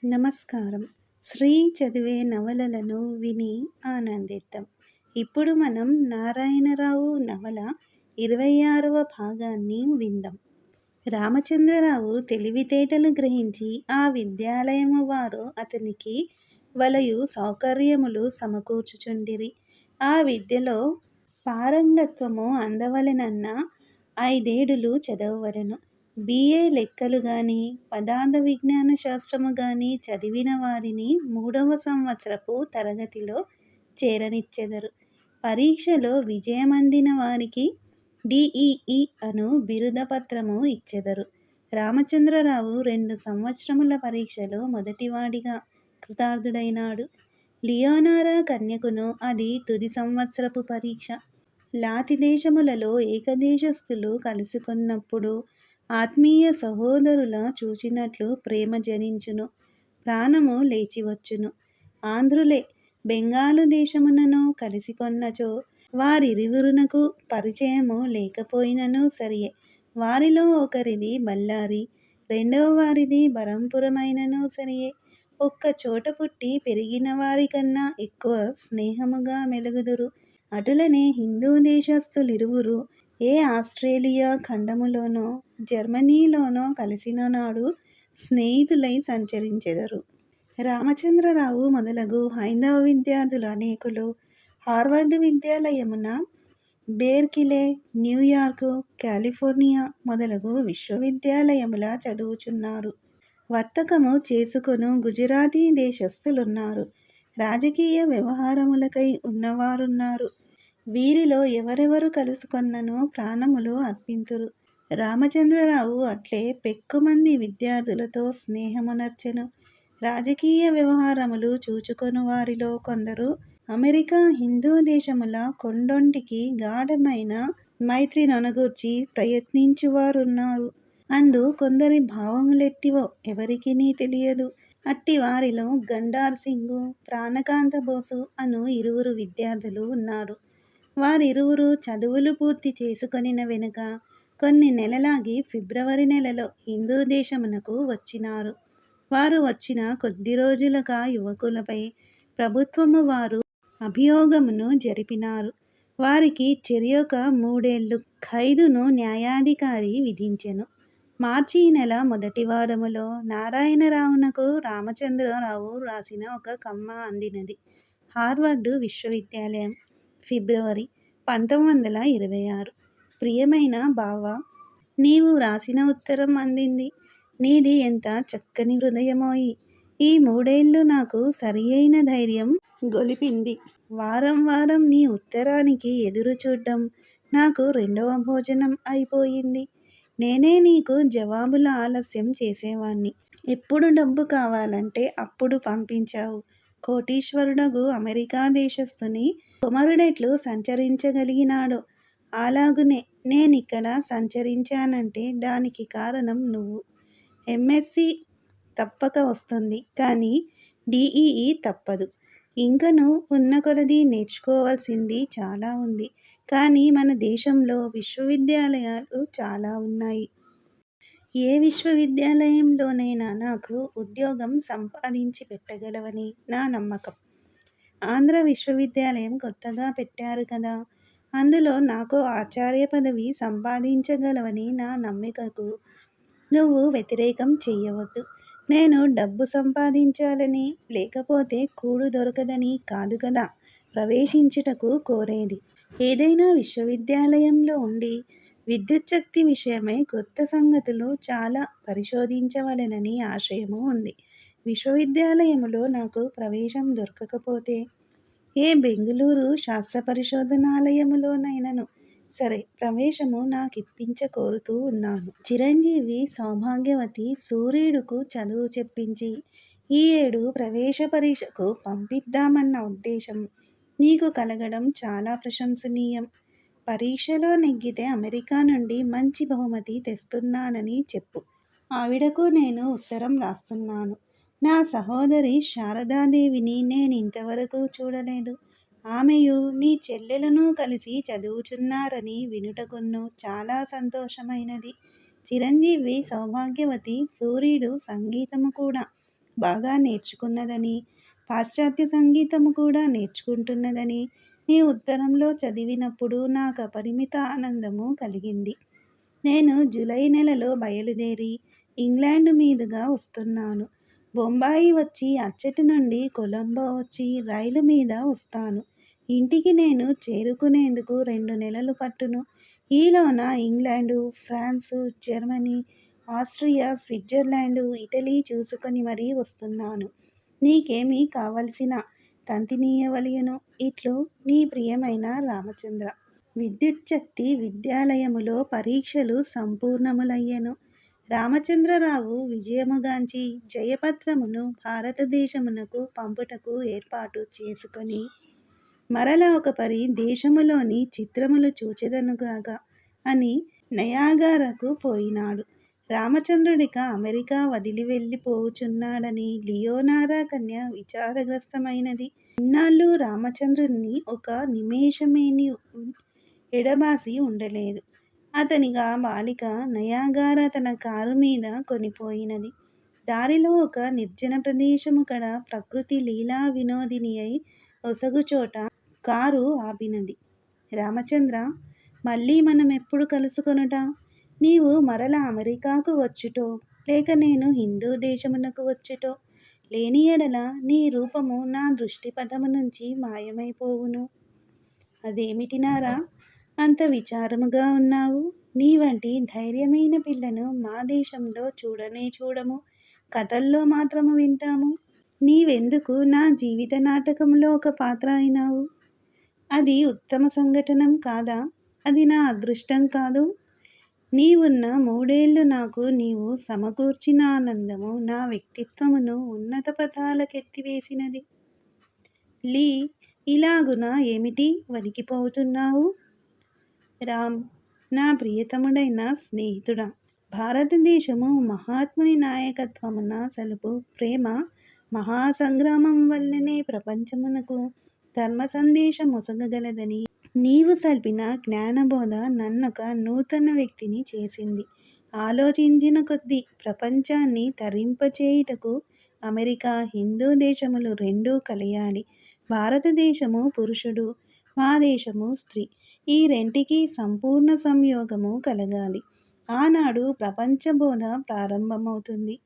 నమస్కారం. శ్రీ చదివే నవలలను విని ఆనందిద్దాం. ఇప్పుడు మనం నారాయణరావు నవల 26వ భాగాన్ని విందాం. రామచంద్రరావు తెలివితేటలు గ్రహించి ఆ విద్యాలయము వారు అతనికి వలయు సౌకర్యములు సమకూర్చుచుండిరి. ఆ విద్యలో పారంగత్వము అందవలెనన్న 5 చదవవలెను. బిఏ లెక్కలు గాని పదార్థ విజ్ఞాన శాస్త్రము గాని చదివిన వారిని 3వ సంవత్సరపు తరగతిలో చేరనిచ్చెదరు. పరీక్షలో విజయమందిన వారికి డిఇఇ అను బిరుదపత్రము ఇచ్చెదరు. రామచంద్రరావు 2 సంవత్సరముల పరీక్షలో మొదటివాడిగా కృతార్థుడైనాడు. లియోనారా కన్యకును అది తుది సంవత్సరపు పరీక్ష. లాతి దేశములలో ఏకదేశస్థులు కలుసుకొన్నప్పుడు ఆత్మీయ సహోదరుల చూచినట్లు ప్రేమ జనించును, ప్రాణము లేచివచ్చును. ఆంధ్రులే బెంగాలు దేశమునను కలిసికొన్నచో వారిరువురునకు పరిచయము లేకపోయినను సరియే. వారిలో ఒకరిది బళ్ళారి, రెండవ వారిది బరంపురమైనను సరియే. ఒక్క చోట పుట్టి పెరిగిన వారికన్నా ఎక్కువ స్నేహముగా మెలుగుదురు. అటులనే హిందూ దేశస్థులిరువురు ఏ ఆస్ట్రేలియా ఖండములోనో జర్మనీలోనో కలిసిన నాడు స్నేహితులై సంచరించెదరు. రామచంద్రరావు మొదలగు హైందవ విద్యార్థులు అనేకులు హార్వర్డ్ విద్యాలయమున, బెర్కిలే, న్యూయార్కు, కాలిఫోర్నియా మొదలగు విశ్వవిద్యాలయముల చదువుచున్నారు. వర్తకము చేసుకొను గుజరాతీ దేశస్థులున్నారు. రాజకీయ వ్యవహారములకై ఉన్నవారున్నారు. వీరిలో ఎవరెవరు కలుసుకొన్ననో ప్రాణములు అర్పింతురు. రామచంద్రరావు అట్లే పెక్కుమంది విద్యార్థులతో స్నేహమునర్చెను. రాజకీయ వ్యవహారములు చూచుకొను వారిలో కొందరు అమెరికా హిందూ దేశముల కొండొంటికి గాఢమైన మైత్రి నొనగూర్చి ప్రయత్నించువారున్నారు. అందు కొందరి భావములెట్టివో ఎవరికినీ తెలియదు. అట్టి వారిలో గండార్ సింగు, ప్రాణకాంత బోసు అను 2 విద్యార్థులు ఉన్నారు. వారిరువురు చదువులు పూర్తి చేసుకొనిన వెనుక కొన్ని నెలలాగి ఫిబ్రవరి నెలలో హిందూ దేశమునకు వచ్చినారు. వారు వచ్చిన కొద్ది రోజులక యువకులపై ప్రభుత్వము వారు అభియోగమును జరిపినారు. వారికి చెరియొక 3 ఏళ్ళు ఖైదును న్యాయాధికారి విధించెను. మార్చి నెల మొదటి వారములో నారాయణరావునకు రామచంద్రరావు రాసిన ఒక కమ్మ అందినది. హార్వర్డ్ విశ్వవిద్యాలయం, ఫిబ్రవరి 1926. ప్రియమైన బావా, నీవు వ్రాసిన ఉత్తరం అందింది. నీది ఎంత చక్కని హృదయమోయి. ఈ 3 ఏళ్ళు నాకు సరియైన ధైర్యం గొలిపింది. వారం వారం నీ ఉత్తరానికి ఎదురు చూడ్డం నాకు 2వ భోజనం అయిపోయింది. నేనే నీకు జవాబుల ఆలస్యం చేసేవాణ్ణి. ఎప్పుడు డబ్బు కావాలంటే అప్పుడు పంపించావు. కోటీశ్వరుడగు అమెరికా దేశస్థుని కుమారుడెట్లు సంచరించగలిగినాడో అలాగునే నేనిక్కడ సంచరించానంటే దానికి కారణం నువ్వు. ఎంఎస్సి తప్పక వస్తుంది, కానీ డిఇఇ తప్పదు. ఇంకను ఉన్న కొలది నేర్చుకోవాల్సింది చాలా ఉంది. కానీ మన దేశంలో విశ్వవిద్యాలయాలు చాలా ఉన్నాయి. ఏ విశ్వవిద్యాలయంలోనైనా నాకు ఉద్యోగం సంపాదించి పెట్టగలవని నా నమ్మకం. ఆంధ్ర విశ్వవిద్యాలయం కొత్తగా పెట్టారు కదా, అందులో నాకు ఆచార్య పదవి సంపాదించగలవని నా నమ్మికకు నువ్వు వ్యతిరేకం చెయ్యవద్దు. నేను డబ్బు సంపాదించాలని, లేకపోతే కూడు దొరకదని కాదు కదా ప్రవేశించుటకు కోరేది. ఏదైనా విశ్వవిద్యాలయంలో ఉండి విద్యుచ్ఛక్తి విషయమై కొత్త సంగతులు చాలా పరిశోధించవలెనని ఆశయము ఉంది. విశ్వవిద్యాలయములో నాకు ప్రవేశం దొరకకపోతే ఏ బెంగుళూరు శాస్త్ర పరిశోధనాలయములోనైనను సరే ప్రవేశము నాకిప్పించ కోరుతూ ఉన్నాను. చిరంజీవి సౌభాగ్యవతి సూర్యుడుకు చదువు చెప్పించి ఈ ఏడు ప్రవేశ పరీక్షకు పంపిద్దామన్న ఉద్దేశం నీకు కలగడం చాలా ప్రశంసనీయం. పరీక్షలో నెగ్గితే అమెరికా నుండి మంచి బహుమతి తెస్తున్నానని చెప్పు. ఆవిడకు నేను ఉత్తరం రాస్తున్నాను. నా సహోదరి శారదాదేవిని నేనింతవరకు చూడలేదు. ఆమెయు నీ చెల్లెలను కలిసి చదువుచున్నారని వినుటకును చాలా సంతోషమైనది. చిరంజీవి సౌభాగ్యవతి సూర్యుడు సంగీతము కూడా బాగా నేర్చుకున్నదని, పాశ్చాత్య సంగీతము కూడా నేర్చుకుంటున్నదని నీ ఉత్తరంలో చదివినప్పుడు నాకు అపరిమిత ఆనందము కలిగింది. నేను జూలై నెలలో బయలుదేరి ఇంగ్లాండ్ మీదుగా వస్తున్నాను. బొంబాయి వచ్చి అచ్చటి నుండి కొలంబో వచ్చి రైలు మీద వస్తాను. ఇంటికి నేను చేరుకునేందుకు 2 నెలలు పట్టును. ఈలోన England, France, Germany, Austria, Switzerland, Italy చూసుకొని మరీ వస్తున్నాను. నీకేమి కావలసిన తంతినీయవలయును. ఇట్లు నీ ప్రియమైన రామచంద్ర. విద్యుచ్ఛక్తి విద్యాలయములో పరీక్షలు సంపూర్ణములయ్యెను. రామచంద్రరావు విజయముగాంచి జయపత్రమును భారతదేశమునకు పంపుటకు ఏర్పాటు చేసుకొని మరల ఒక పరి దేశములోని చిత్రములు చూచెదనుగాక అని నయాగారకు పోయినాడు. రామచంద్రుడిక అమెరికా వదిలి వెళ్ళిపోవుచున్నాడని లియోనారా కన్య విచారగ్రస్తమైనది. ఇన్నాళ్ళు రామచంద్రుని ఒక నిమేషమేని ఎడబాసి ఉండలేదు. అతనిగా బాలిక నయాగార తన కారు మీద కొనిపోయినది. దారిలో ఒక నిర్జన ప్రదేశము కడ ప్రకృతి లీలా వినోదిని అయి ఒసగుచోట కారు ఆపినది. రామచంద్ర, మళ్ళీ మనం ఎప్పుడు కలుసుకొనుట? నీవు మరల అమెరికాకు వచ్చుటో, లేక నేను హిందూ దేశమునకు వచ్చుటో, లేని ఎడల నీ రూపము నా దృష్టిపథము నుంచి మాయమైపోవును. అదేమిటి నారా, అంత విచారముగా ఉన్నావు? నీ వంటి ధైర్యమైన పిల్లను మా దేశంలో చూడనే చూడము, కథల్లో మాత్రము వింటాము. నీవెందుకు నా జీవిత నాటకంలో ఒక పాత్ర అయినావు? అది ఉత్తమ సంఘటనం కాదా? అది నా అదృష్టం కాదు? నీవున్న 3 ఏళ్ళు నాకు నీవు సమకూర్చిన ఆనందము నా వ్యక్తిత్వమును ఉన్నత పథాలకెత్తివేసినది. లీ, ఇలాగున ఏమిటి వణికిపోతున్నావు? రామ్, నా ప్రియతముడైన స్నేహితుడా, భారతదేశము మహాత్ముని నాయకత్వమున సలుపు ప్రేమ మహాసంగ్రామం వల్లనే ప్రపంచమునకు ధర్మ సందేశం మొసగగలదని నీవు సల్పిన జ్ఞానబోధ నన్నొక నూతన వ్యక్తిని చేసింది. ఆలోచించిన కొద్దీ ప్రపంచాన్ని తరింపచేయుటకు అమెరికా, హిందూ దేశములు రెండూ కలియాలి. భారతదేశము పురుషుడు, మా దేశము స్త్రీ, ఈ రెంటికి సంపూర్ణ సంయోగము కలగాలి. ఆనాడు ప్రపంచబోధ ప్రారంభమవుతుంది.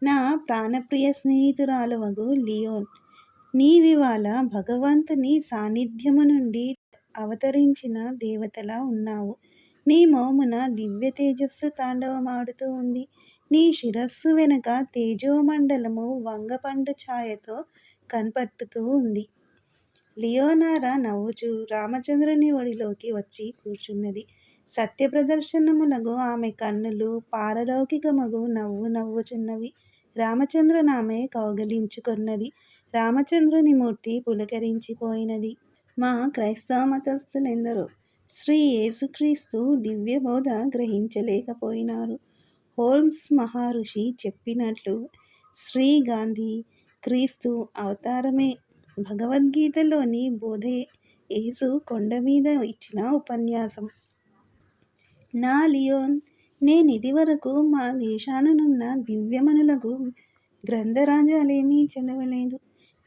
నా ప్రాణప్రియ స్నేహితురాలవగు లియోన్, నీవివాళ భగవంతుని సాన్నిధ్యము నుండి అవతరించిన దేవతలా ఉన్నావు. నీ మోమున దివ్య తేజస్సు తాండవమాడుతూ ఉంది. నీ శిరస్సు వెనక తేజోమండలము వంగపండు ఛాయతో కనపట్టుతూ ఉంది. లియోనారా నవ్వుచూ రామచంద్రుని ఒడిలోకి వచ్చి కూర్చున్నది. సత్యప్రదర్శనములగు ఆమె కన్నులు పారలౌకికమగు నవ్వు నవ్వుచున్నవి. రామచంద్రనామె కౌగలించుకొన్నది. రామచంద్రుని మూర్తి పులకరించిపోయినది. మా క్రైస్తవ మతస్థులెందరో శ్రీ యేసుక్రీస్తు దివ్యబోధ గ్రహించలేకపోయినారు. హోల్మ్స్ మహర్షి చెప్పినట్లు శ్రీ గాంధీ క్రీస్తు అవతారమే. భగవద్గీతలోని బోధే యేసు కొండ మీద ఇచ్చిన ఉపన్యాసం. నా లియోన్, నేనిదివరకు మా దేశాననున్న దివ్యమనులకు గ్రంథరాజాలేమీ చదవలేదు.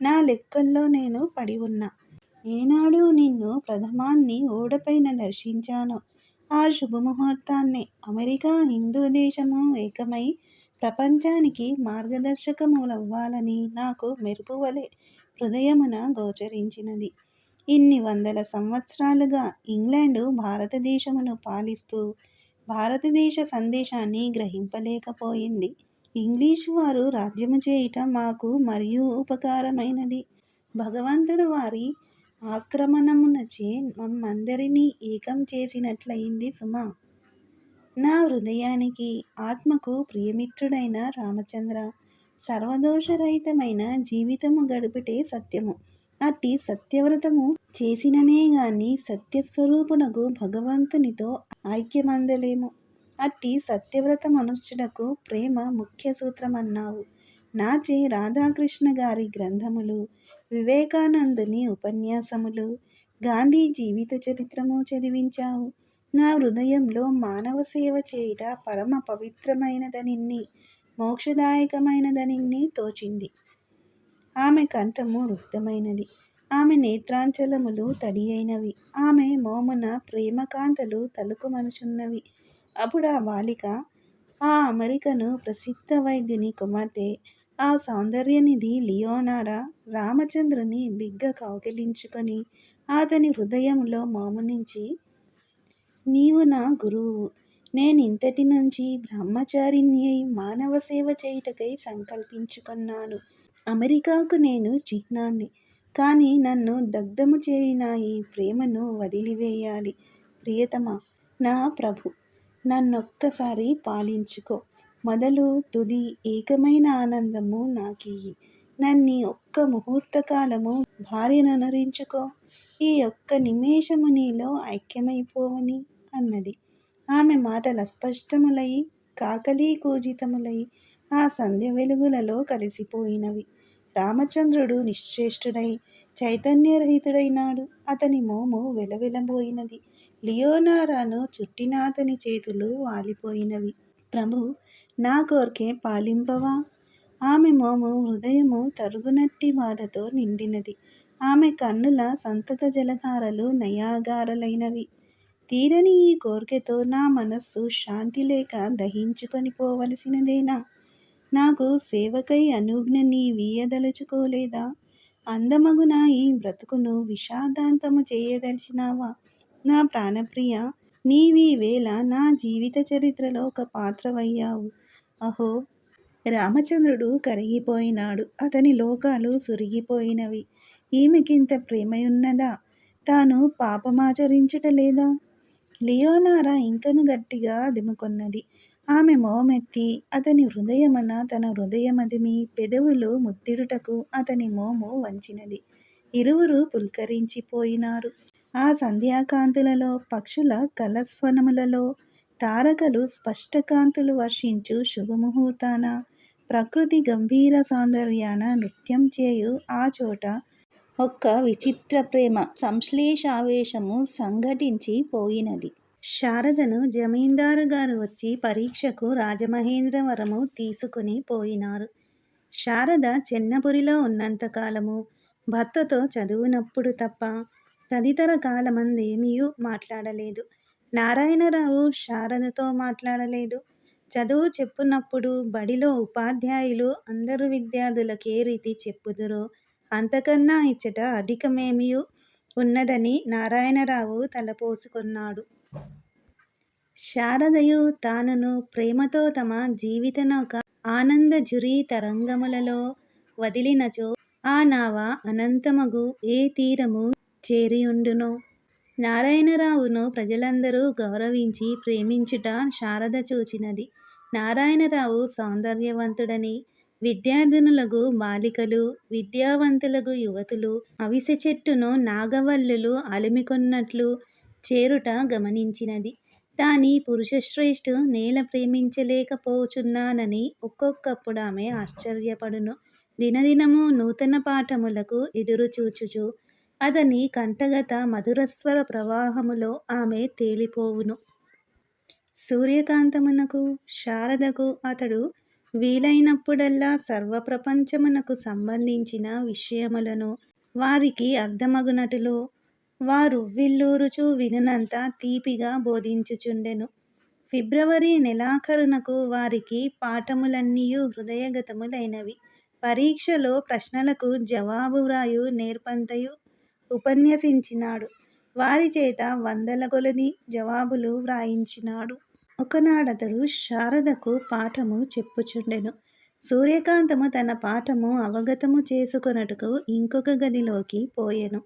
నా లెక్కల్లో నేను పడి ఉన్నా. ఏనాడు నిన్ను ప్రథమాన్ని ఓడపైన దర్శించానో ఆ శుభముహూర్తాన్నే అమెరికా, హిందూ దేశము ఏకమై ప్రపంచానికి మార్గదర్శకములవ్వాలని నాకు మెరుపువలె హృదయమున గోచరించినది. ఇన్ని వందల సంవత్సరాలుగా ఇంగ్లాండు భారతదేశమును పాలిస్తూ భారతదేశ సందేశాన్ని గ్రహింపలేకపోయింది. ఇంగ్లీషు వారు రాజ్యము చేయుట మాకు మరియు ఉపకారమైనది. భగవంతుడు వారి ఆక్రమణమునచే మమ్మందరినీ ఏకం చేసినట్లయింది సుమా. నా హృదయానికి, ఆత్మకు ప్రియమిత్రుడైన రామచంద్ర, సర్వదోషరహితమైన జీవితము గడుపుటే సత్యము. అట్టి సత్యవ్రతము చేసిననే గాని సత్యస్వరూపునకు భగవంతునితో ఐక్యమందలేము. అట్టి సత్యవ్రతమనుష్ఠుడకు ప్రేమ ముఖ్య సూత్రమన్నావు. నాచే రాధాకృష్ణ గారి గ్రంథములు, వివేకానందుని ఉపన్యాసములు, గాంధీ జీవిత చరిత్రము చదివించావు. నా హృదయంలో మానవ సేవ చేయుట పరమ పవిత్రమైనదనిన్ని మోక్షదాయకమైనదని తోచింది. ఆమె కంఠము రుగ్ధమైనది. ఆమె నేత్రాంచలములు తడియైనవి. ఆమె మోమున ప్రేమకాంతలు తలుకుమనుచున్నవి. అప్పుడు ఆ బాలిక, ఆ అమెరికను ప్రసిద్ధ వైద్యుని కుమార్తె, ఆ సౌందర్యనిధి లియోనారా రామచంద్రుని బిగ్గ కౌగిలించుకొని అతని హృదయంలో మోమునించి, నీవు నా గురువు. నేనింతటి నుంచి బ్రహ్మచారిణి అయి మానవ సేవ చేయుటకై సంకల్పించుకొన్నాను. అమెరికాకు నేను చిహ్నాన్ని. కానీ నన్ను దగ్ధము చేయున ఈ ప్రేమను వదిలివేయాలి. ప్రియతమా, నా ప్రభు, నన్నొక్కసారి పాలించుకో. మొదలు తుది ఏకమైన ఆనందము నాకియ్యి. నన్నీ ఒక్క ముహూర్తకాలము భార్యననురించుకో. ఈ ఒక్క నిమేషము నీలో ఐక్యమైపోవని అన్నది. ఆమె మాటలు అస్పష్టములై కాకలీకూజితములై ఆ సంధ్య వెలుగులలో కలిసిపోయినవి. రామచంద్రుడు నిశ్చేష్టుడై చైతన్యరహితుడైనాడు. అతని మోము వెలవెలబోయినది. లియోనారాను చుట్టిన అతని చేతులు వాలిపోయినవి. ప్రభు, నా కోర్కె పాలింపవా? ఆమె మోము హృదయము తరుగునట్టి బాధతో నిండినది. ఆమె కన్నుల సంతత జలధారలు నయాగారలైనవి. తీరని ఈ కోర్కెతో నా మనస్సు శాంతి లేక దహించుకొని పోవలసినదేనా? నాకు సేవకై అనుజ్ఞ నీవీయదలుచుకోలేదా? అందమగున ఈ బ్రతుకును విషాదాంతము చేయదలిచినావా? నా ప్రాణప్రియ, నీవీవేళ నా జీవిత చరిత్రలో ఒక పాత్రవయ్యావు. అహో! రామచంద్రుడు కరిగిపోయినాడు. అతని లోకాలు సురిగిపోయినవి. ఈమెకింత ప్రేమయున్నదా? తాను పాపమాచరించుట లేదా? లియోనారా ఇంకను గట్టిగా అదిముకొన్నది. ఆమె మోమెత్తి అతని హృదయమున తన హృదయమదిమి పెదవులు ముద్దిడుటకు అతని మోము వంచినది. ఇరువురు పుల్కరించిపోయినారు. ఆ సంధ్యాకాంతులలో, పక్షుల కలస్వనములలో, తారకలు స్పష్టకాంతులు వర్షించు శుభముహూర్తాన, ప్రకృతి గంభీర సౌందర్యాన నృత్యం చేయు ఆ చోట ఒక్క విచిత్ర ప్రేమ సంశ్లేషావేశము సంఘటించి పోయినది. శారదను జమీందారు గారు వచ్చి పరీక్షకు రాజమహేంద్రవరము తీసుకుని పోయినారు. శారద చెన్నపురిలో ఉన్నంతకాలము భర్తతో చదువునప్పుడు తప్ప తదితర కాలమందేమీయూ మాట్లాడలేదు. నారాయణరావు శారదతో మాట్లాడలేదు. చదువు చెప్పునప్పుడు బడిలో ఉపాధ్యాయులు అందరు విద్యార్థులకే రీతి చెప్పుదురో అంతకన్నా ఇచ్చట అధికమేమియూ ఉన్నదని నారాయణరావు తలపోసుకొన్నాడు. శారదయు తానును ప్రేమతో తమ జీవితనౌక ఆనందఝరీ తరంగములలో వదిలినచో ఆ నావ అనంతమగు ఏ తీరము చేరియుండునో. నారాయణరావును ప్రజలందరూ గౌరవించి ప్రేమించుట శారద చూచినది. నారాయణరావు సౌందర్యవంతుడని, విద్యార్థినులగు బాలికలు, విద్యావంతులగు యువతులు అవిసె చెట్టును నాగవల్లులు అలుమికొన్నట్లు చేరుట గమనించినది. తానీ పురుషశ్రేష్ఠు నేల ప్రేమించలేకపోచున్నానని ఒక్కొక్కప్పుడు ఆమె ఆశ్చర్యపడును. దినదినము నూతన పాఠములకు ఎదురుచూచుచు అతని కంఠగత మధురస్వర ప్రవాహములో ఆమె తేలిపోవును. సూర్యకాంతమునకు, శారదకు అతడు వీలైనప్పుడల్లా సర్వప్రపంచమునకు సంబంధించిన విషయములను వారికి అర్థమగునట్లు వారువ్విళ్ళూరుచు వినునంత తీపిగా బోధించుచుండెను. ఫిబ్రవరి నెలాఖరునకు వారికి పాఠములన్నీయు హృదయగతములైనవి. పరీక్షలో ప్రశ్నలకు జవాబు వ్రాయు నేర్పంతయు ఉపన్యసించినాడు. వారి చేత వందల కొలది జవాబులు వ్రాయించినాడు. ఒకనాడతడు శారదకు పాఠము చెప్పుచుండెను. సూర్యకాంతము తన పాఠము అవగతము చేసుకొనుటకు ఇంకొక గదిలోకి పోయెను.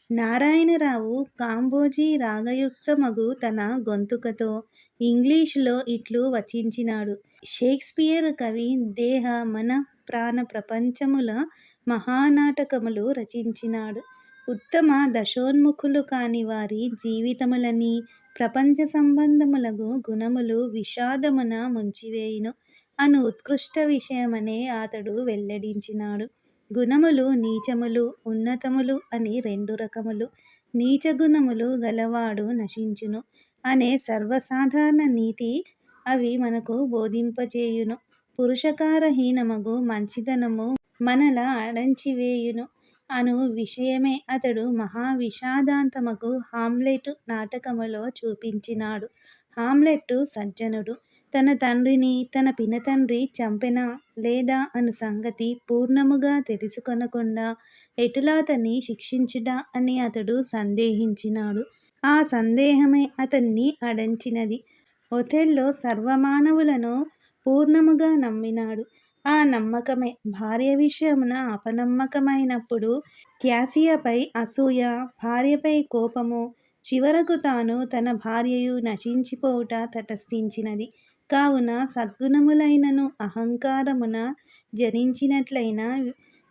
నారాయణరావు కాంబోజీ రాగయుక్తమగు తన గొంతుకతో ఇంగ్లీషులో ఇట్లు వచించినాడు. షేక్స్పియర్ కవి దేహ మన ప్రాణ ప్రపంచముల మహానాటకములు రచించినాడు. ఉత్తమ దశోన్ముఖులు కాని వారి జీవితములని ప్రపంచ సంబంధములగు గుణములు విషాదమున ముంచివేయును అను ఉత్కృష్ట విషయమనే అతడు వెల్లడించినాడు. గుణములు నీచములు, ఉన్నతములు అని రెండు రకములు. నీచ గుణములు గలవాడు నశించును అనే సర్వసాధారణ నీతి అవి మనకు బోధింపచేయును. పురుషకారహీనమగు మంచితనము మనల అడంచివేయును అను విషయమే అతడు మహావిషాదాంతమగు హామ్లెటు నాటకములో చూపించినాడు. హామ్లెట్టు సజ్జనుడు. తన తండ్రిని తన పినతండ్రి చంపెనా లేదా అను సంగతి పూర్ణముగా తెలుసుకొనకుండా ఎటులాతన్ని శిక్షించుట అని అతడు సందేహించినాడు. ఆ సందేహమే అతన్ని అడంచినది. ఒథెల్లో సర్వమానవులను పూర్ణముగా నమ్మినాడు. ఆ నమ్మకమే భార్య విషయమున అపనమ్మకమైనప్పుడు త్యాసియపై అసూయ, భార్యపై కోపము, చివరకు తాను తన భార్యయు నశించిపోవుట తటస్థించినది. కావున సద్గుణములైనను అహంకారమున జనించినట్లయిన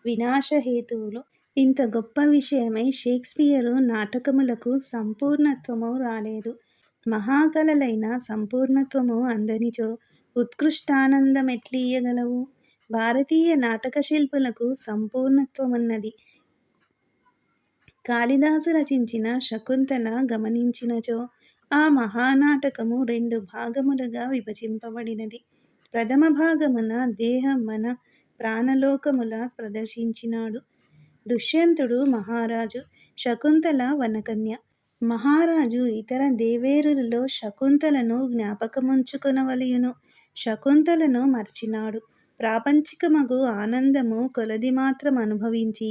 వినాశహేతువులు. ఇంత గొప్ప విషయమై షేక్స్పియరు నాటకములకు సంపూర్ణత్వము రాలేదు. మహాకళలైన సంపూర్ణత్వము అందనిచో ఉత్కృష్టానందమెట్లియ్యగలవు? భారతీయ నాటక శిల్పులకు సంపూర్ణత్వమున్నది. కాళిదాసు రచించిన శకుంతల గమనించినచో ఆ మహానాటకము 2 భాగములుగా విభజింపబడినది. ప్రథమ భాగమున దేహ మన ప్రాణలోకముల ప్రదర్శించినాడు. దుష్యంతుడు మహారాజు, శకుంతల వనకన్య. మహారాజు ఇతర దేవేరులలో శకుంతలను జ్ఞాపకముంచుకొనవలయును. శకుంతలను మర్చినాడు. ప్రాపంచికమగు ఆనందము కొలది మాత్రం అనుభవించి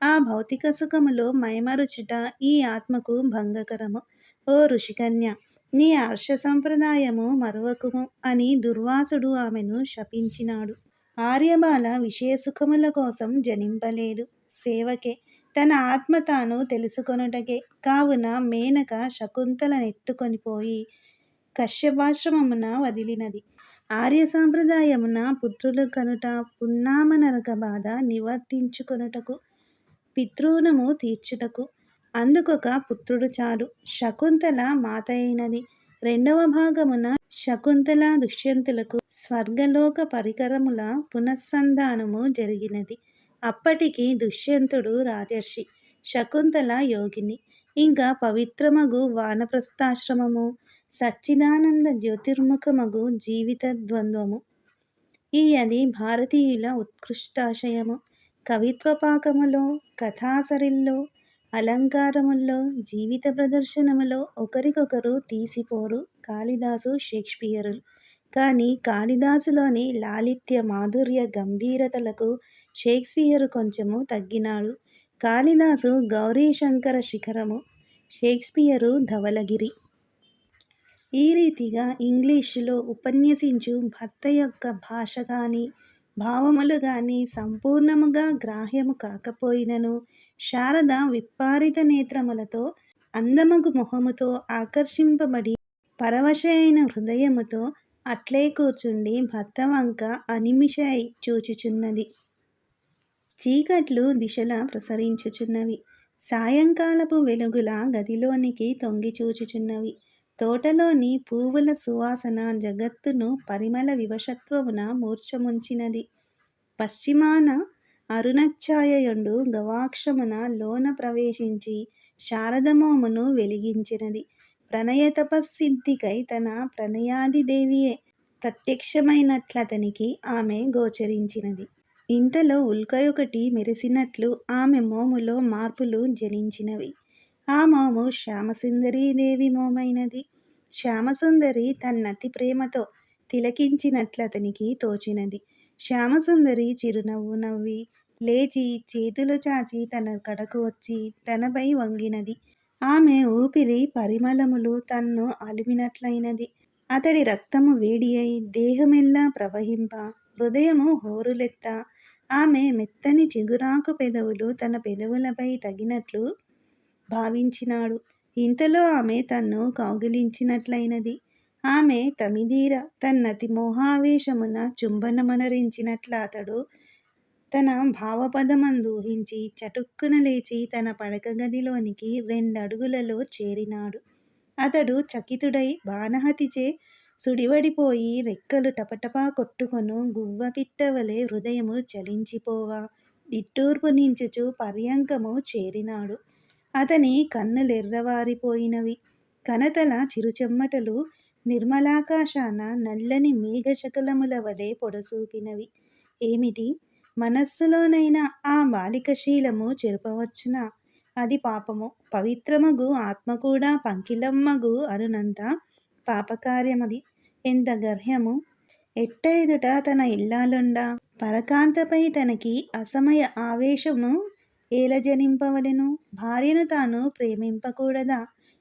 ఆ భౌతిక సుఖములో మైమరుచుట ఈ ఆత్మకు భంగకరము. ఓ ఋషికన్య, నీ హర్ష సంప్రదాయము మరువకుము అని దుర్వాసుడు ఆమెను శపించినాడు. ఆర్యబాల విషయసుఖముల కోసం జనింపలేదు, సేవకే, తన ఆత్మ తాను తెలుసుకొనుటకే. కావున మేనక శకుంతలనెత్తుకొనిపోయి కశ్యపాశ్రమమున వదిలినది. ఆర్య సాంప్రదాయమున పుత్రులు కనుట పున్నామ నరక బాధ నివర్తించుకొనుటకు, పితృణము తీర్చుటకు. అందుకొక పుత్రుడు చాలు. శకుంతల మాత అయినది. రెండవ భాగమున శకుంతల దుష్యంతులకు స్వర్గలోక పరికరముల పునఃసంధానము జరిగినది. అప్పటికి దుష్యంతుడు రాజర్షి, శకుంతల యోగిని. ఇంకా పవిత్రమగు వానప్రస్థాశ్రమము, సచ్చిదానంద జ్యోతిర్ముఖమగు జీవిత ద్వంద్వము. ఈ అది భారతీయుల ఉత్కృష్టాశయము. కవిత్వ పాకములో, కథాసరిల్లో, అలంకారముల్లో, జీవిత ప్రదర్శనములో ఒకరికొకరు తీసిపోరు కాళిదాసు, షేక్స్పియరులు. కానీ కాళిదాసులోని లాలిత్య మాధుర్య గంభీరతలకు షేక్స్పియరు కొంచెము తగ్గినాడు. కాళిదాసు గౌరీశంకర శిఖరము, షేక్స్పియరు ధవళగిరి. ఈ రీతిగా ఇంగ్లీషులో ఉపన్యసించు భర్త యొక్క భాష గాని భావములు గాని సంపూర్ణముగా గ్రాహ్యము కాకపోయినను శారద విప్పారిత నేత్రములతో అందమగు మొహముతో ఆకర్షింపబడి పరవశ అయిన హృదయముతో అట్లే కూర్చుండి భర్త వంక అనిమిషై చూచుచున్నది. చీకట్లు దిశల ప్రసరించుచున్నవి. సాయంకాలపు వెలుగుల గదిలోనికి తొంగి చూచుచున్నవి. తోటలోని పువ్వుల సువాసన జగత్తును పరిమళ వివశత్వమున మూర్ఛముంచినది. పశ్చిమాన అరుణఛాయయుండు గవాక్షమున లోన ప్రవేశించి శారదమోమును వెలిగించినది. ప్రణయ తపస్సిద్ధికై తన ప్రణయాదిదేవియే ప్రత్యక్షమైనట్లతనికి ఆమె గోచరించినది. ఇంతలో ఉల్కయొకటి మెరిసినట్లు ఆమె మోములో మార్పులు జనించినవి. ఆ మోము శ్యామసుందరీదేవి మోమైనది. శ్యామసుందరి తన్నతి ప్రేమతో తిలకించినట్లతనికి తోచినది. శ్యామసుందరి చిరునవ్వు నవ్వి లేచి చేతులు చాచి తన కడకు వచ్చి తనపై వంగినది. ఆమె ఊపిరి పరిమళములు తన్ను అలిమినట్లయినది. అతడి రక్తము వేడి అయి దేహమెల్లా ప్రవహింప హృదయము హోరులెత్త ఆమె మెత్తని చిగురాకు పెదవులు తన పెదవులపై తగినట్లు భావించినాడు. ఇంతలో ఆమె తన్ను కౌగిలించినట్లయినది. ఆమె తమిదీర తన్నతి మోహావేశమున చుంబనమనరించినట్ల అతడు తన భావపదమందూహించి చటుక్కున లేచి తన పడక గదిలోనికి 2 అడుగులలో చేరినాడు. అతడు చకితుడై బాణహతిచే సుడివడిపోయి రెక్కలు టపటపా కొట్టుకొను గువ్వ పిట్టవలె హృదయము చలించిపోవా నిట్టూర్పు నించుచు పర్యంకము చేరినాడు. అతని కన్నులెర్రవారిపోయినవి. కనతల చిరుచెమ్మటలు నిర్మలాకాశాన నల్లని మేఘశకలముల వలె పొడసూపినవి. ఏమిటి? మనస్సులోనైనా ఆ బాలిక శీలము చెరపవచ్చునా? అది పాపము. పవిత్రమగు ఆత్మ కూడా పంకిలమ్మగు అనునంత పాపకార్యమది. ఎంత గర్హ్యము! ఎట్ట ఎదుట తన ఇల్లాలుండా పరకాంతపై తనకి అసమయ ఆవేశము ఏల జనింపవలెను? భార్యను తాను ప్రేమింపకూడదా?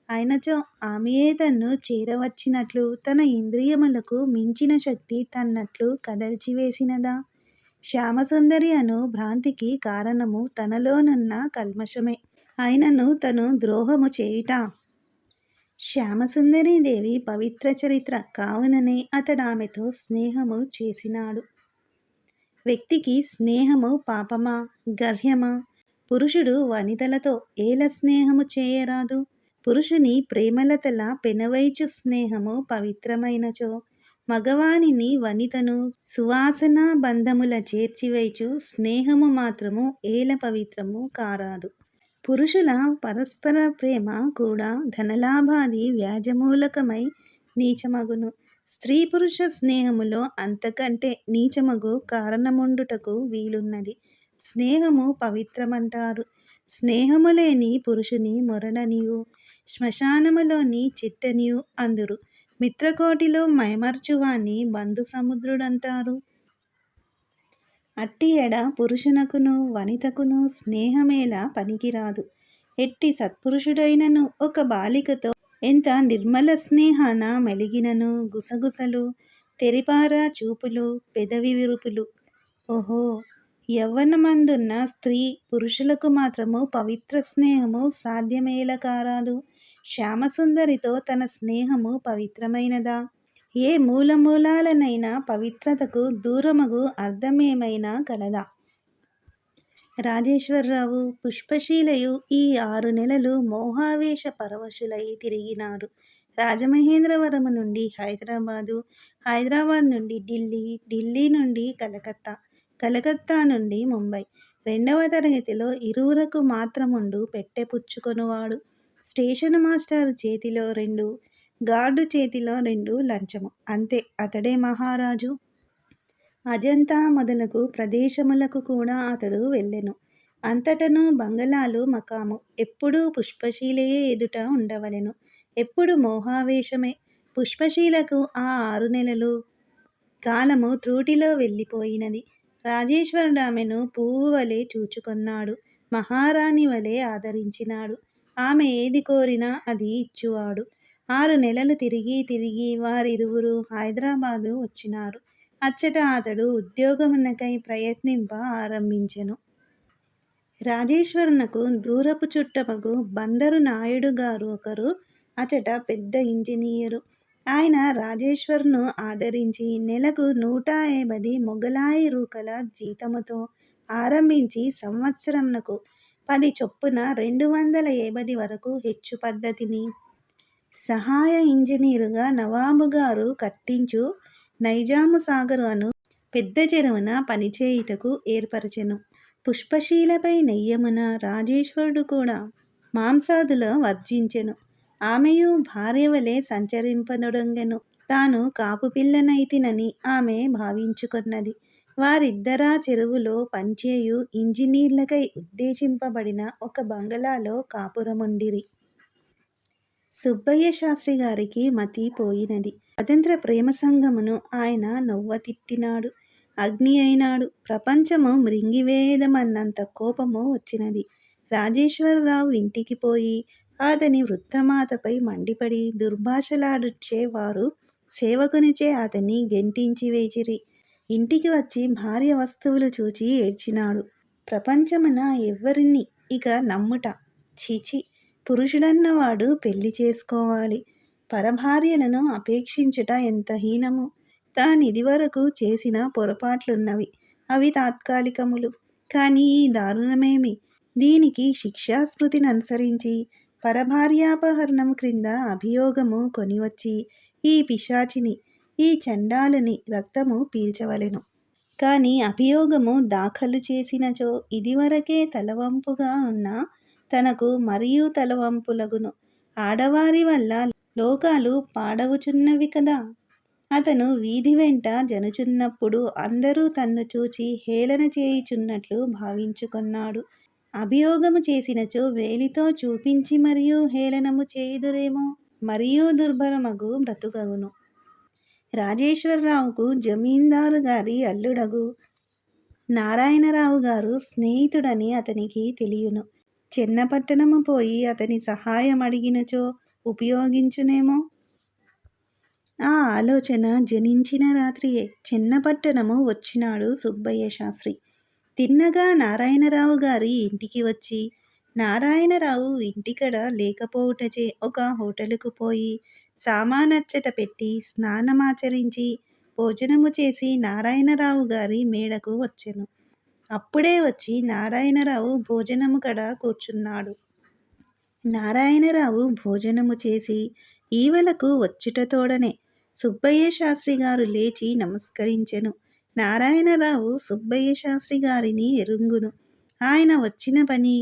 అయినచో ఆమెయే తన్ను చేరవచ్చినట్లు తన ఇంద్రియములకు మించిన శక్తి తన్నట్లు కదల్చివేసినదా? శ్యామసుందరి అను భ్రాంతికి కారణము తనలోనున్న కల్మషమే. అయినను తను ద్రోహము చేయుట. శ్యామసుందరీదేవి పవిత్ర చరిత్ర కావుననే అతడామెతో స్నేహము చేసినాడు. వ్యక్తికి స్నేహము పాపమా? గర్హ్యమా? పురుషుడు వనితలతో ఏల స్నేహము చేయరాదు? పురుషుని ప్రేమలతల పెనవైచు స్నేహము పవిత్రమైనచో, మగవానిని వనితను సువాసనా బంధముల చేర్చివైచు స్నేహము మాత్రము ఏల పవిత్రము కారాదు. పురుషుల పరస్పర ప్రేమ కూడా ధనలాభాది వ్యాజమూలకమై నీచమగును. స్త్రీ పురుష స్నేహములో అంతకంటే నీచమగు కారణముండుటకు వీలున్నది. స్నేహము పవిత్రమంటారు. స్నేహము లేని పురుషుని మొరడనియు శ్మశానములోని చిట్టనియు అందురు. మిత్రకోటిలో మైమర్చువాని బంధు సముద్రుడంటారు. అట్టి ఎడ పురుషునకును వనితకును స్నేహమేలా పనికిరాదు. ఎట్టి సత్పురుషుడైనను ఒక బాలికతో ఎంత నిర్మల స్నేహాన మెలిగినను గుసగుసలు, తెరిపార చూపులు, పెదవి విరుపులు. ఓహో! యవ్వనమందున్న స్త్రీ పురుషులకు మాత్రము పవిత్ర స్నేహము సాధ్యమేల కారాదు? శ్యామసుందరితో తన స్నేహము పవిత్రమైనదా? ఏ మూలమూలాలనైనా పవిత్రతకు దూరమగు అర్థమేమైనా కలదా? రాజేశ్వరరావు, పుష్పశీలయు ఈ 6 నెలలు మోహావేశ పరవశులై తిరిగినారు. రాజమహేంద్రవరము నుండి హైదరాబాదు, హైదరాబాద్ నుండి ఢిల్లీ, ఢిల్లీ నుండి కలకత్తా, కలకత్తా నుండి ముంబై. 2వ తరగతిలో ఇరువురకు మాత్రముండు పెట్టె పుచ్చుకొనువాడు. స్టేషను మాస్టారు చేతిలో 2, గార్డు చేతిలో 2 లంచము. అంతే, అతడే మహారాజు. అజంతా మొదలగు ప్రదేశములకు కూడా అతడు వెళ్ళెను. అంతటను బంగళాలు మకాము. ఎప్పుడూ పుష్పశీలయే ఎదుట ఉండవలెను. ఎప్పుడు మోహావేశమే. పుష్పశీలకు ఆ 6 నెలలు కాలము త్రూటిలో వెళ్ళిపోయినది. రాజేశ్వరుడామెను పువ్వు వలె చూచుకొన్నాడు. మహారాణి వలె ఆదరించినాడు. ఆమె ఏది కోరినా అది ఇచ్చువాడు. 6 నెలలు తిరిగి తిరిగి వారిరువురు హైదరాబాదు వచ్చినారు. అచ్చట అతడు ఉద్యోగమునకై ప్రయత్నింప ఆరంభించెను. రాజేశ్వరునకు దూరపు చుట్టమగు బందరు నాయుడు గారు ఒకరు అచట పెద్ద ఇంజనీరు. ఆయన రాజేశ్వరును ఆదరించి నెలకు 150 మొగలాయి రూకల జీతముతో ఆరంభించి సంవత్సరమునకు 10 చొప్పున 250 వరకు హెచ్చు పద్ధతిని సహాయ ఇంజనీరుగా నవాబుగారు కట్టించు నైజాము సాగరు అను పెద్ద చెరువున పనిచేయుటకు ఏర్పరచెను. పుష్పశీలపై నెయ్యమున రాజేశ్వరుడు కూడా మాంసాదుల వర్జించెను. ఆమెయు భార్యవలే సంచరింపదొడంగెను. తాను కాపు పిల్లనైతినని ఆమె భావించుకొన్నది. వారిద్దరా చెరువులో పనిచేయు ఇంజనీర్లకై ఉద్దేశింపబడిన ఒక బంగళాలో కాపురముండిరి. సుబ్బయ్య శాస్త్రి గారికి మతి పోయినది. స్వతంత్ర ప్రేమ సంఘమును ఆయన నొవ్వతిట్టినాడు. అగ్ని అయినాడు. ప్రపంచము మృంగివేయదమన్నంత కోపము వచ్చినది. రాజేశ్వరరావు ఇంటికి పోయి అతని వృద్ధమాతపై మండిపడి దుర్భాషలాడుచే వారు సేవకునిచే అతన్ని గెంటించి వేసిరి. ఇంటికి వచ్చి భార్య వస్తువులు చూచి ఏడ్చినాడు. ప్రపంచమున ఎవ్వరిని ఇక నమ్ముట? చీచి! పురుషుడన్నవాడు పెళ్లి చేసుకోవాలి. పరభార్యలను అపేక్షించుట ఎంత హీనము! తానిదివరకు చేసిన పొరపాట్లున్నవి. అవి తాత్కాలికములు. కాని ఈ దారుణమేమి? దీనికి శిక్షాస్మృతిననుసరించి పరభార్యాపహరణం క్రింద అభియోగము కొనివచ్చి ఈ పిశాచిని, ఈ చండాలుని రక్తము పీల్చవలెను. కాని అభియోగము దాఖలు చేసినచో ఇదివరకే తలవంపుగా ఉన్న తనకు మరియు తలవంపులగును. ఆడవారి వల్ల లోకాలు పాడవుచున్నవి కదా. అతను వీధి వెంట జనుచున్నప్పుడు అందరూ తన్ను చూచి హేళన చేయుచున్నట్లు భావించుకొన్నాడు. అభియోగము చేసినచో వేలితో చూపించి మరియు హేళనము చేయుదురేమో, మరియు దుర్భరమగు బ్రతుకగును. రాజేశ్వరరావుకు జమీందారు గారి అల్లుడగు నారాయణరావు గారు స్నేహితుడని అతనికి తెలియును. చెన్నపట్టణము పోయి అతని సహాయం అడిగినచో ఉపయోగించునేమో. ఆ ఆలోచన జనించిన రాత్రియే చెన్నపట్టణము వచ్చినాడు సుబ్బయ్య శాస్త్రి. తిన్నగా నారాయణరావు గారి ఇంటికి వచ్చి, నారాయణరావు ఇంటికడ లేకపోవుటచే ఒక హోటలుకు పోయి సామానచ్చట పెట్టి స్నానమాచరించి భోజనము చేసి నారాయణరావు గారి మేడకు వచ్చెను. అప్పుడే వచ్చి నారాయణరావు భోజనము కడ కూర్చున్నాడు. నారాయణరావు భోజనము చేసి ఈవలకు వచ్చుటతోడనే సుబ్బయ్య శాస్త్రి గారు లేచి నమస్కరించెను. నారాయణరావు సుబ్బయ్య శాస్త్రి గారిని ఎరుంగును. ఆయన వచ్చిన పని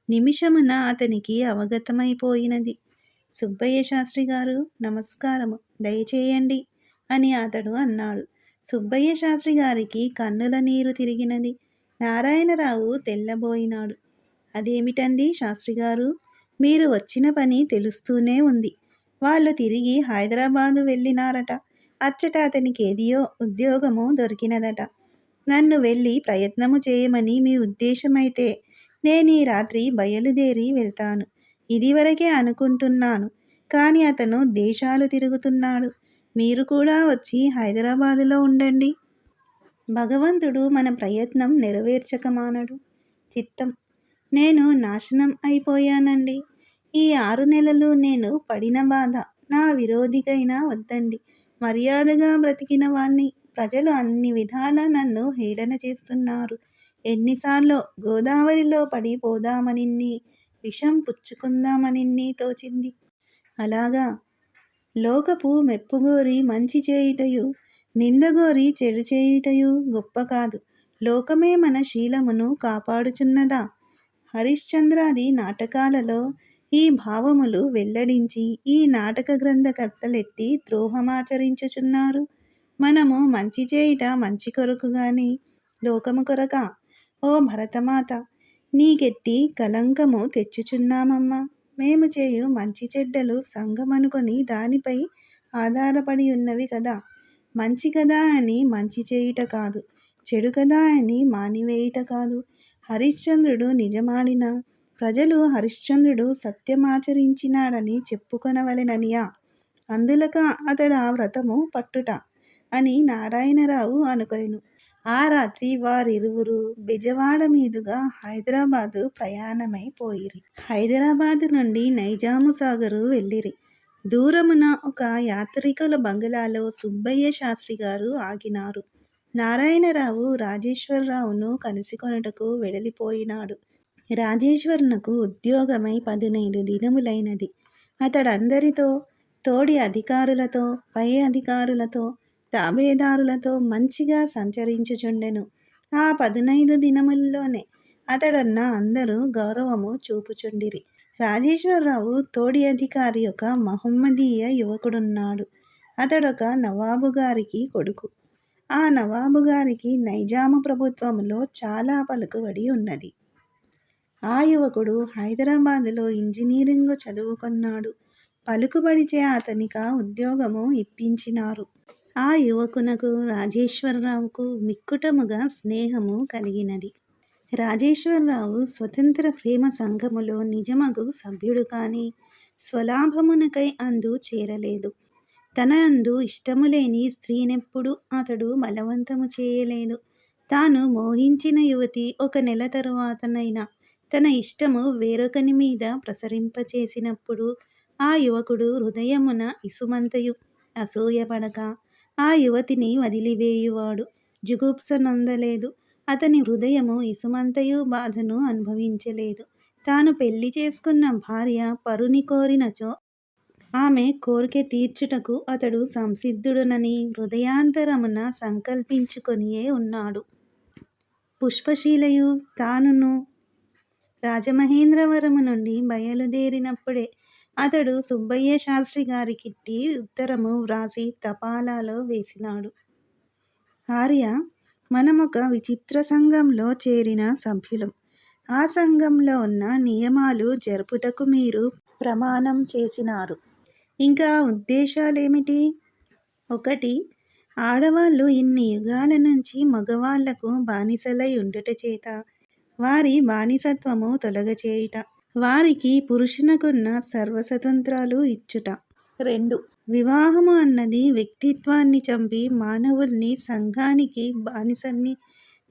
నిమిషమున అతనికి అవగతమైపోయినది. సుబ్బయ్య శాస్త్రి గారు నమస్కారము, దయచేయండి అని అతడు అన్నాడు. సుబ్బయ్య శాస్త్రి గారికి కన్నుల నీరు తిరిగినది. నారాయణరావు తెల్లబోయినాడు. అదేమిటండి శాస్త్రిగారు, మీరు వచ్చిన పని తెలుస్తూనే ఉంది. వాళ్ళు తిరిగి హైదరాబాదు వెళ్ళినారట. అచ్చట అతనికి ఏదియో ఉద్యోగము దొరికినదట. నన్ను వెళ్ళి ప్రయత్నము చేయమని మీ ఉద్దేశమైతే నేను ఈ రాత్రి బయలుదేరి వెళ్తాను. ఇదివరకే అనుకుంటున్నాను, కానీ అతను దేశాలు తిరుగుతున్నాడు. మీరు కూడా వచ్చి హైదరాబాదులో ఉండండి. భగవంతుడు మన ప్రయత్నం నెరవేర్చక మానడు. చిత్తం. నేను నాశనం అయిపోయానండి. ఈ 6 నెలలు నేను పడిన బాధ నా విరోధికైనా వద్దండి. మర్యాదగా బ్రతికిన వాణ్ణి. ప్రజలు అన్ని విధాలా నన్ను హేళన చేస్తున్నారు. ఎన్నిసార్లో గోదావరిలో పడి పోదామనిన్ని, విషం పుచ్చుకుందామనిన్ని తోచింది. అలాగా లోకపు మెప్పుగోరి మంచి చేయుటయు, నిందగోరి చెడు చేయుటయు గొప్ప కాదు. లోకమే మన శీలమును కాపాడుచున్నదా? హరిశ్చంద్రాది నాటకాలలో ఈ భావములు వెల్లడించి ఈ నాటక గ్రంథకర్తలెట్టి ద్రోహమాచరించుచున్నారు. మనము మంచి చేయుట మంచి కొరకు గాని లోకము కొరకా? ఓ భరతమాత, నీకెట్టి కలంకము తెచ్చుచున్నామమ్మా. మేము చేయు మంచి చెడ్డలు సంఘమనుకొని దానిపై ఆధారపడి ఉన్నవి కదా. మంచి కదా అని మంచి చేయుట కాదు, చెడు కదా అని మానివేయుట కాదు. హరిశ్చంద్రుడు నిజమాడిన ప్రజలు హరిశ్చంద్రుడు సత్యమాచరించినాడని చెప్పుకొనవలెననియా? అందులక అతడు ఆ వ్రతము పట్టుట అని నారాయణరావు అనుకొనెను. ఆ రాత్రి వారిరువురు బెజవాడ మీదుగా హైదరాబాదు ప్రయాణమైపోయిరి. హైదరాబాదు నుండి నైజాము సాగరు వెళ్ళిరి. దూరమున ఒక యాత్రికుల బంగళాలో సుబ్బయ్య శాస్త్రి గారు ఆగినారు. నారాయణరావు రాజేశ్వరరావును కలుసుకొనుటకు వెడలిపోయినాడు. రాజేశ్వరునకు ఉద్యోగమై 15 దినములైనది. అతడందరితో, తోడి అధికారులతో, పై అధికారులతో, తాబేదారులతో మంచిగా సంచరించుచుండెను. ఆ 15 దినముల్లోనే అతడన్న అందరూ గౌరవము చూపుచుండిరి. రాజేశ్వరరావు తోడి అధికారి ఒక మహమ్మదీయ యువకుడున్నాడు. అతడొక నవాబు గారికి కొడుకు. ఆ నవాబు గారికి నైజాము ప్రభుత్వములో చాలా పలుకుబడి ఉన్నది. ఆ యువకుడు హైదరాబాదులో ఇంజనీరింగు చదువుకొన్నాడు. పలుకుబడిచే అతనిక ఉద్యోగము ఇప్పించినారు. ఆ యువకునకు రాజేశ్వరరావుకు మిక్కుటముగా స్నేహము కలిగినది. రాజేశ్వరరావు స్వతంత్ర ప్రేమ సంఘములో నిజమగు సభ్యుడు కాని స్వలాభమునకై అందు చేరలేదు. తన అందు ఇష్టము లేని స్త్రీనెప్పుడు అతడు బలవంతము చేయలేదు. తాను మోహించిన యువతి 1 నెల తరువాతనైనా తన ఇష్టము వేరొకని మీద ప్రసరింపచేసినప్పుడు ఆ యువకుడు హృదయమున ఇసుమంతయు అసూయపడక ఆ యువతిని వదిలివేయువాడు. జుగుప్స నొందలేదు. అతని హృదయము ఇసుమంతయు బాధను అనుభవించలేదు. తాను పెళ్లి చేసుకున్న భార్య పరుని కోరినచో ఆమె కోరిక తీర్చుటకు అతడు సంసిద్ధుడునని హృదయాంతరమున సంకల్పించుకొనియే ఉన్నాడు. పుష్పశీలయు తానును రాజమహేంద్రవరము నుండి బయలుదేరినప్పుడే అతడు సుబ్బయ్య శాస్త్రి గారికిట్టి ఉత్తరము వ్రాసి తపాలాలో వేసినాడు. ఆర్య, మనమొక విచిత్ర సంఘంలో చేరిన సభ్యులం. ఆ సంఘంలో ఉన్న నియమాలు జరుపుటకు మీరు ప్రమాణం చేసినారు. ఇంకా ఉద్దేశాలేమిటి? 1. ఆడవాళ్ళు ఇన్ని యుగాల నుంచి మగవాళ్లకు బానిసలై ఉండుట చేత వారి బానిసత్వము తొలగచేయుట. వారికి పురుషునకున్న సర్వస్వతంత్రాలు ఇచ్చుట. 2. వివాహము అన్నది వ్యక్తిత్వాన్ని చంపి మానవుల్ని సంఘానికి బానిసల్ని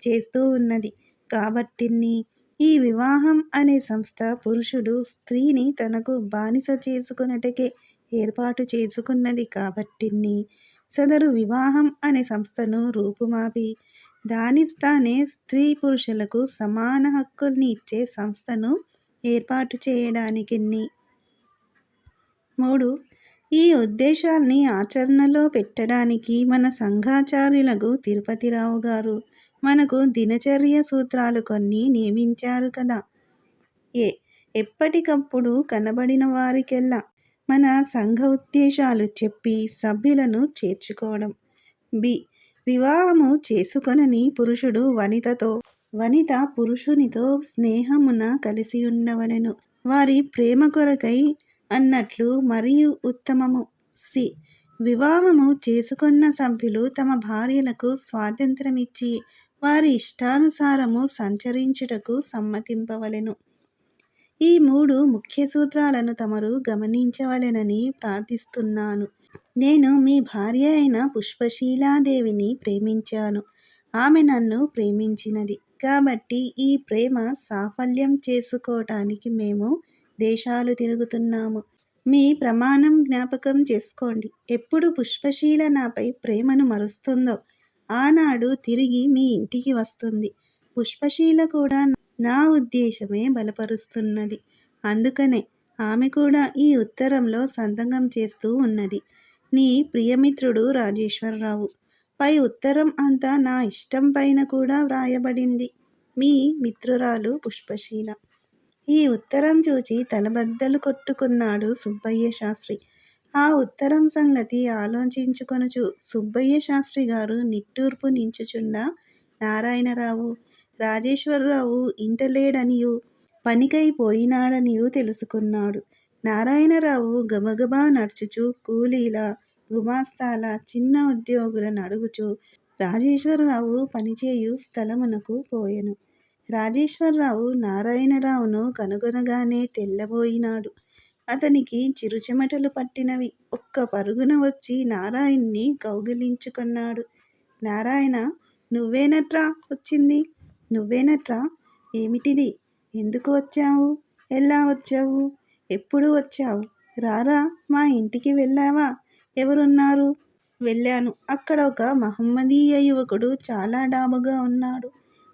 చేస్తూ ఉన్నది. కాబట్టిని ఈ వివాహం అనే సంస్థ పురుషుడు స్త్రీని తనకు బానిస చేసుకొనుటకే ఏర్పాటు చేసుకున్నది. కాబట్టిని సదరు వివాహం అనే సంస్థను రూపుమాపి దాని స్థానే స్త్రీ పురుషులకు సమాన హక్కుల్ని ఇచ్చే సంస్థను ఏర్పాటు చేయడానికిన్ని. 3. ఈ ఉద్దేశాల్ని ఆచరణలో పెట్టడానికి మన సంఘాచార్యులకు తిరుపతిరావు గారు మనకు దినచర్య సూత్రాలు కొన్ని నియమించారు కదా. ఎప్పటికప్పుడు కనబడిన వారికెల్లా మన సంఘ ఉద్దేశాలు చెప్పి సభ్యులను చేర్చుకోవడం. వివాహము చేసుకొనని పురుషుడు వనితతో, వనిత పురుషునితో స్నేహమున కలిసి ఉండవలెను. వారి ప్రేమ కొరకై అన్నట్లు మరియు ఉత్తమము. వివాహము చేసుకొన్న సభ్యులు తమ భార్యలకు స్వాతంత్రమిచ్చి వారి ఇష్టానుసారము సంచరించుటకు సమ్మతింపవలెను. ఈ 3 ముఖ్య సూత్రాలను తమరు గమనించవలెనని ప్రార్థిస్తున్నాను. నేను మీ భార్య అయిన పుష్పశీలాదేవిని ప్రేమించాను. ఆమె నన్ను ప్రేమించినది. కాబట్టి ఈ ప్రేమ సాఫల్యం చేసుకోవటానికి మేము దేశాలు తిరుగుతున్నాము. మీ ప్రమాణం జ్ఞాపకం చేసుకోండి. ఎప్పుడు పుష్పశీల నాపై ప్రేమను మరుస్తుందో ఆనాడు తిరిగి మీ ఇంటికి వస్తుంది. పుష్పశీల కూడా నా ఉద్దేశమే బలపరుస్తున్నది. అందుకనే ఆమె కూడా ఈ ఉత్తరంలో సంతకం చేస్తూ ఉన్నది. నీ ప్రియమిత్రుడు రాజేశ్వరరావు. పై ఉత్తరం అంతా నా ఇష్టం పైన కూడా వ్రాయబడింది. మీ మిత్రురాలు పుష్పశీల. ఈ ఉత్తరం చూచి తలబద్దలు కొట్టుకున్నాడు సుబ్బయ్య శాస్త్రి. ఆ ఉత్తరం సంగతి ఆలోచించుకొనుచు సుబ్బయ్య శాస్త్రి గారు నిట్టూర్పు నించుచుండా నారాయణరావు రాజేశ్వరరావు ఇంటలేడనియూ పనికై పోయినాడనియూ తెలుసుకున్నాడు. నారాయణరావు గబగబా నడుచుచు కూలీల, గుమాస్తాల, చిన్న ఉద్యోగులను అడుగుచు రాజేశ్వరరావు పనిచేయు స్థలమునకు పోయెను. రాజేశ్వరరావు నారాయణరావును కనుగొనగానే తెల్లబోయినాడు. అతనికి చిరుచెమటలు పట్టినవి. ఒక్క పరుగున వచ్చి నారాయణ్ణి కౌగిలించుకొన్నాడు. నారాయణ, నువ్వేనట్రా వచ్చింది? నువ్వేనట్రా? ఏమిటిది? ఎందుకు వచ్చావు? ఎలా వచ్చావు? ఎప్పుడు వచ్చావు? రారా, మా ఇంటికి వెళ్ళావా? ఎవరున్నారు? వెళ్ళాను. అక్కడ ఒక మహమ్మదీయ యువకుడు చాలా డాబుగా ఉన్నాడు.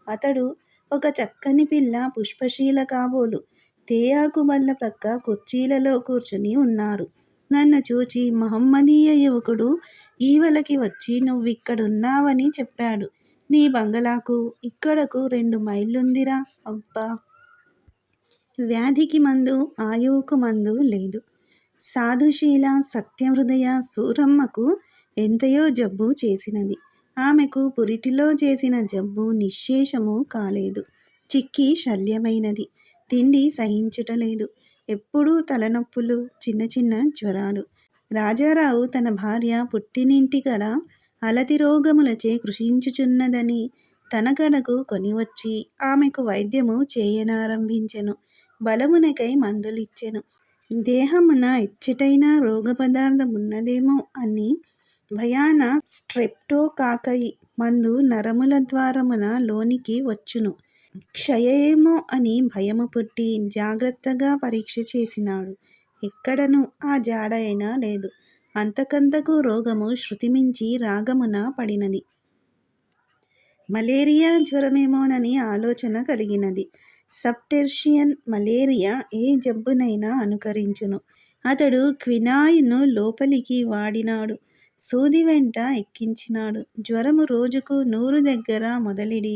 అతడు ఒక చక్కని పిల్ల పుష్పశీల కాబోలు తేయాకు బల్ల ప్రక్క కుర్చీలలో కూర్చుని ఉన్నారు. నన్ను చూచి మహమ్మదీయ యువకుడు ఈవలకి వచ్చి నువ్విక్కడున్నావని చెప్పాడు. నీ బంగళాకు ఇక్కడకు 2 మైళ్ళుందిరా. అబ్బా! వ్యాధికి మందు, ఆయువుకు మందు లేదు. సాధుశీల, సత్యహృదయ సూరమ్మకు ఎంతయో జబ్బు చేసినది. ఆమెకు పురిటిలో చేసిన జబ్బు నిశ్శేషము కాలేదు. చిక్కి శల్యమైనది. తిండి సహించుటలేదు. ఎప్పుడూ తలనొప్పులు, చిన్న చిన్న జ్వరాలు. రాజారావు తన భార్య పుట్టినింటికడ అలతి రోగములచే కృషించుచున్నదని తన కడకు కొనివచ్చి ఆమెకు వైద్యము చేయనారంభించెను. బలమునకై మందులిచ్చెను. దేహమున ఎచ్చటైన రోగ పదార్థమున్నదేమో అని భయాన స్ట్రెప్టోకాకై మందు నరముల ద్వారమున లోనికి వచ్చును. క్షయమేమో అని భయము పుట్టి జాగ్రత్తగా పరీక్ష చేసినాడు. ఎక్కడనూ ఆ జాడ అయినా లేదు. అంతకంతకు రోగము శృతిమించి రాగమున పడినది. మలేరియా జ్వరమేమోనని ఆలోచన కలిగినది. సబ్టెర్షియన్ మలేరియా ఏ జబ్బునైనా అనుకరించును. అతడు క్వినాయిన్ను లోపలికి వాడినాడు. సూది వెంట ఎక్కించినాడు. జ్వరము రోజుకు 100 దగ్గర మొదలిడి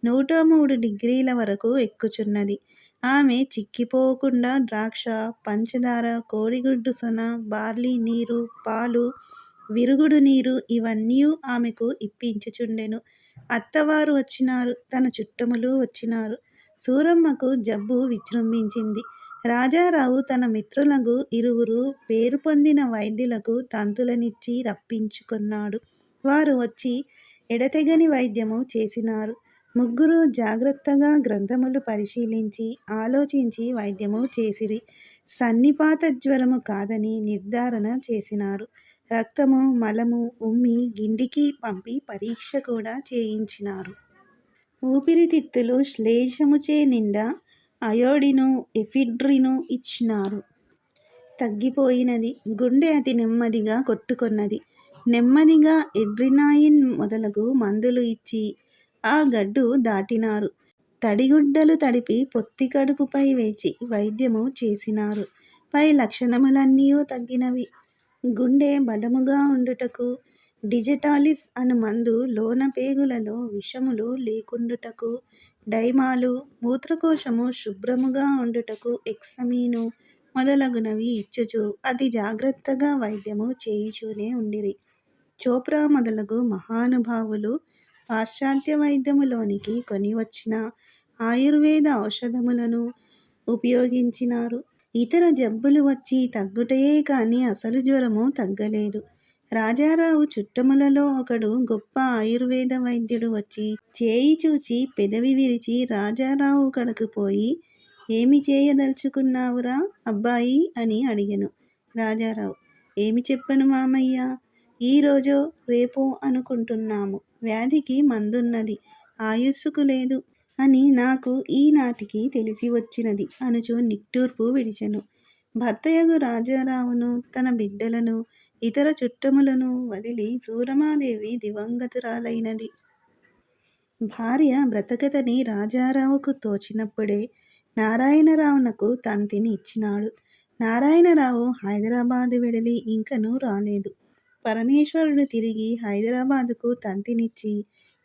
103 డిగ్రీల వరకు ఎక్కుచున్నది. ఆమె చిక్కిపోకుండా ద్రాక్ష, పంచదార, కోడిగుడ్డు సొన, బార్లీ నీరు, పాలు, విరుగుడు నీరు ఇవన్నీయు ఆమెకు ఇప్పించుచుండెను. అత్తవారు వచ్చినారు, తన చుట్టములు వచ్చినారు. సూరమ్మకు జబ్బు విజృంభించింది. రాజారావు తన మిత్రులకు 2 పేరు పొందిన వైద్యులకు తంతులనిచ్చి రప్పించుకొన్నాడు. వారు వచ్చి ఎడతెగని వైద్యము చేసినారు. 3 జాగ్రత్తగా గ్రంథములు పరిశీలించి ఆలోచించి వైద్యము చేసిరి. సన్నిపాత జ్వరము కాదని నిర్ధారణ చేసినారు. రక్తము, మలము, ఉమ్మి గిండికి పంపి పరీక్ష కూడా చేయించినారు. ఊపిరితిత్తులు శ్లేషముచే నిండా అయోడిను, ఎఫిడ్రిను ఇచ్చినారు. తగ్గిపోయినది. గుండె అతి నెమ్మదిగా కొట్టుకొన్నది. నెమ్మదిగా ఎడ్రినాయిన్ మొదలగు మందులు ఇచ్చి ఆ గడ్డు దాటినారు. తడిగుడ్డలు తడిపి పొత్తి కడుపుపై వేచి వైద్యము చేసినారు. పై లక్షణములన్నీయూ తగ్గినవి. గుండె బలముగా ఉండుటకు డిజిటాలిస్ అను మందు, లోన పేగులలో విషములు లేకుండుటకు డైమాలు, మూత్రకోశము శుభ్రముగా ఉండుటకు ఎక్సమీను మొదలగునవి ఇచ్చుచు అతి జాగ్రత్తగా వైద్యము చేయుచూనే ఉండిరి. చోప్రా మొదలగు మహానుభావులు పాశ్చాత్య వైద్యములోనికి కొనివచ్చిన ఆయుర్వేద ఔషధములను ఉపయోగించినారు. ఇతర జబ్బులు వచ్చి తగ్గుటయే కాని అసలు జ్వరము తగ్గలేదు. రాజారావు చుట్టములలో ఒకడు గొప్ప ఆయుర్వేద వైద్యుడు వచ్చి చేయి చూచి పెదవి విరిచి రాజారావు కడకు పోయి, ఏమి చేయదలుచుకున్నావురా అబ్బాయి అని అడిగెను. రాజారావు, ఏమి చెప్పను మామయ్య, ఈ రోజో రేపో అనుకుంటున్నాము. వ్యాధికి మందున్నది, ఆయుస్సుకు లేదు అని నాకు ఈనాటికి తెలిసి వచ్చినది అనుచు నిట్టూర్పు విడిచెను. భర్తయగు రాజారావును, తన బిడ్డలను, ఇతర చుట్టములను వదిలి సూరమాదేవి దివంగతురాలైనది. భార్య బ్రతకదని రాజారావుకు తోచినప్పుడే నారాయణరావునకు తంతిని ఇచ్చినాడు. నారాయణరావు హైదరాబాదు వెడలి ఇంకనూ రాలేదు. పరమేశ్వరుడు తిరిగి హైదరాబాదుకు తంతినిచ్చి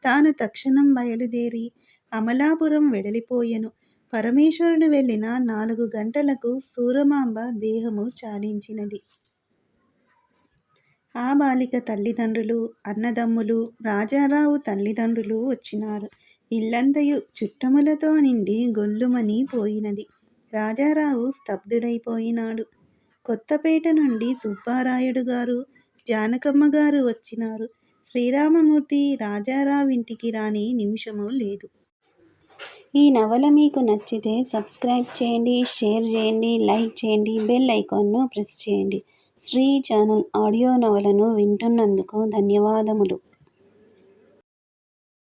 తాను తక్షణం బయలుదేరి అమలాపురం వెడలిపోయెను. పరమేశ్వరుడు వెళ్ళిన 4 గంటలకు సూరమాంబ దేహము చాలించినది. ఆ బాలిక తల్లిదండ్రులు, అన్నదమ్ములు, రాజారావు తల్లిదండ్రులు వచ్చినారు. ఇల్లంతయు చుట్టములతో నిండి గొల్లుమని పోయినది. రాజారావు స్తబ్దుడైపోయినాడు. కొత్తపేట నుండి సుబ్బారాయుడు గారు, జానకమ్మ గారు వచ్చినారు. శ్రీరామమూర్తి రాజారావింటికి రాని నిమిషము లేదు. ఈ నవల మీకు నచ్చితే సబ్స్క్రైబ్ చేయండి, షేర్ చేయండి, లైక్ చేయండి, బెల్ ఐకాన్ను ప్రెస్ చేయండి. శ్రీ ఛానల్ ఆడియో నవలను వింటున్నందుకు ధన్యవాదములు.